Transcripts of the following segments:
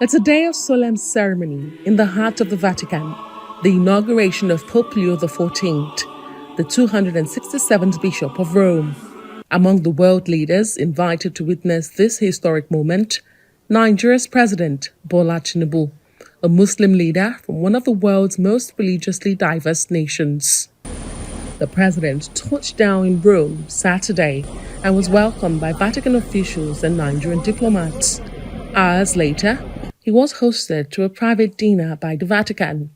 It's a day of solemn ceremony in the heart of the Vatican, the inauguration of Pope Leo XIV, the 267th Bishop of Rome. Among the world leaders invited to witness this historic moment, Nigeria's President Bola Tinubu, a Muslim leader from one of the world's most religiously diverse nations. The president touched down in Rome Saturday and was welcomed by Vatican officials and Nigerian diplomats. Hours later, he was hosted to a private dinner by the Vatican.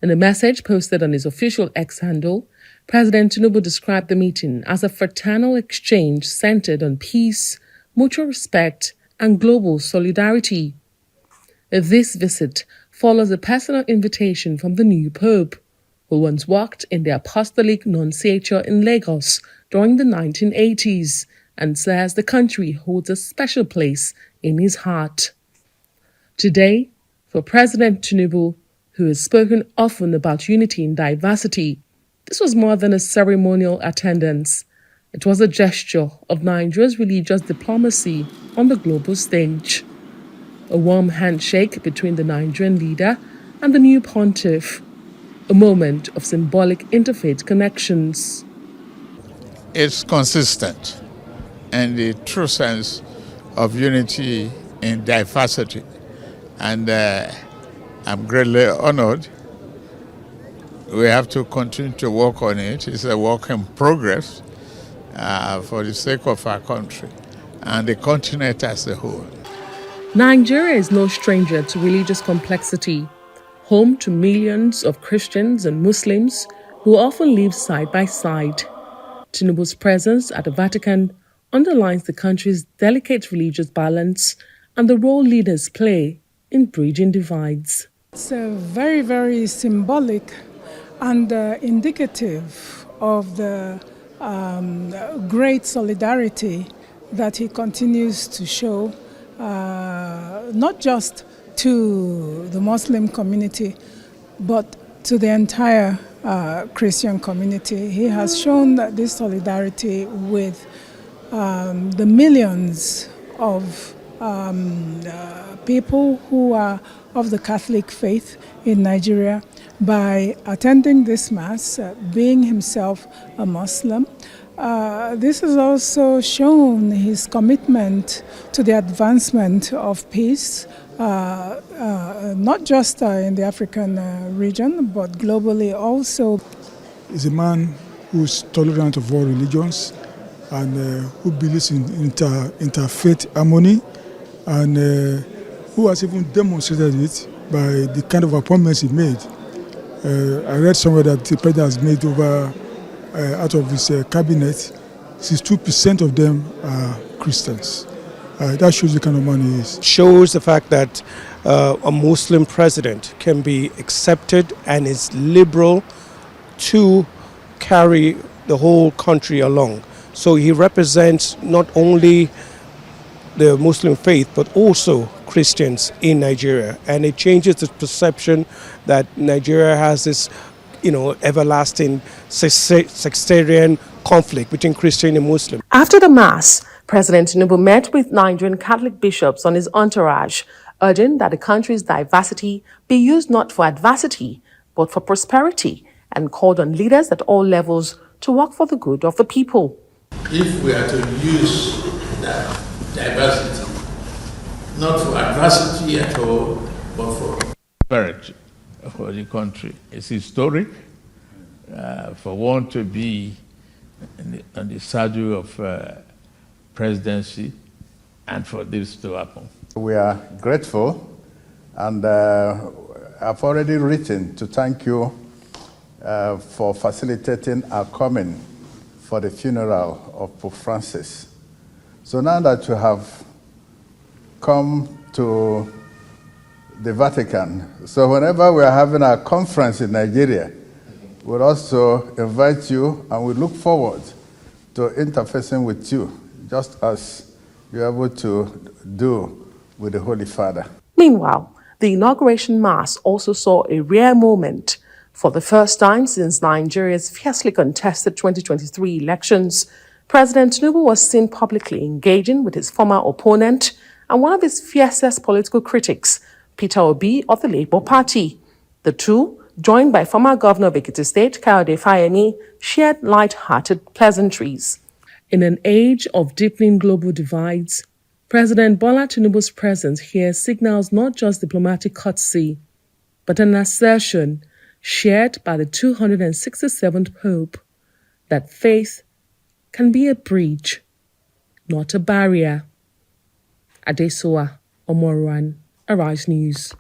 In a message posted on his official X handle, President Tinubu described the meeting as a fraternal exchange centered on peace, mutual respect, and global solidarity. This visit follows a personal invitation from the new Pope, who once worked in the Apostolic Nunciature in Lagos during the 1980s and says the country holds a special place in his heart. Today, for President Tinubu, who has spoken often about unity in diversity, this was more than a ceremonial attendance. It was a gesture of Nigeria's religious diplomacy on the global stage. A warm handshake between the Nigerian leader and the new pontiff, a moment of symbolic interfaith connections. It's consistent and the true sense of unity in diversity. And I'm greatly honored. We have to continue to work on it. It's a work in progress for the sake of our country and the continent as a whole. Nigeria is no stranger to religious complexity, home to millions of Christians and Muslims who often live side by side. Tinubu's presence at the Vatican underlines the country's delicate religious balance and the role leaders play in bridging divides. It's very, very symbolic and indicative of the great solidarity that he continues to show, not just to the Muslim community, but to the entire Christian community. He has shown this solidarity with the millions of people who are of the Catholic faith in Nigeria by attending this Mass, being himself a Muslim. This has also shown his commitment to the advancement of peace, not just in the African region, but globally also. He's a man who's tolerant of all religions and who believes in interfaith harmony, and who has even demonstrated it by the kind of appointments he made. I read somewhere that the president has made over, out of his cabinet, 62% of them are Christians. That shows the kind of man he is. Shows the fact that a Muslim president can be accepted and is liberal to carry the whole country along. So he represents not only the Muslim faith, but also Christians in Nigeria. And it changes the perception that Nigeria has this, everlasting sectarian conflict between Christian and Muslim. After the Mass, President Tinubu met with Nigerian Catholic bishops on his entourage, urging that the country's diversity be used not for adversity, but for prosperity, and called on leaders at all levels to work for the good of the people. If we are to use that diversity, not for adversity at all, but for prosperity for the country, it's historic for one to be on the saddle of presidency and for this to happen. We are grateful, and I've already written to thank you for facilitating our coming for the funeral of Pope Francis. So now that you have come to the Vatican, so whenever we are having our conference in Nigeria, we'll also invite you, and we look forward to interfacing with you, just as you're able to do with the Holy Father. Meanwhile, the inauguration Mass also saw a rare moment. For the first time since Nigeria's fiercely contested 2023 elections, President Tinubu was seen publicly engaging with his former opponent and one of his fiercest political critics, Peter Obi of the Labour Party. The two, joined by former Governor of Ekiti State, Kayode Fayemi, shared light-hearted pleasantries. In an age of deepening global divides, President Bola Tinubu's presence here signals not just diplomatic courtesy, but an assertion shared by the 267th Pope that faith can be a bridge, not a barrier. Adesoa Omoruan, Arise News.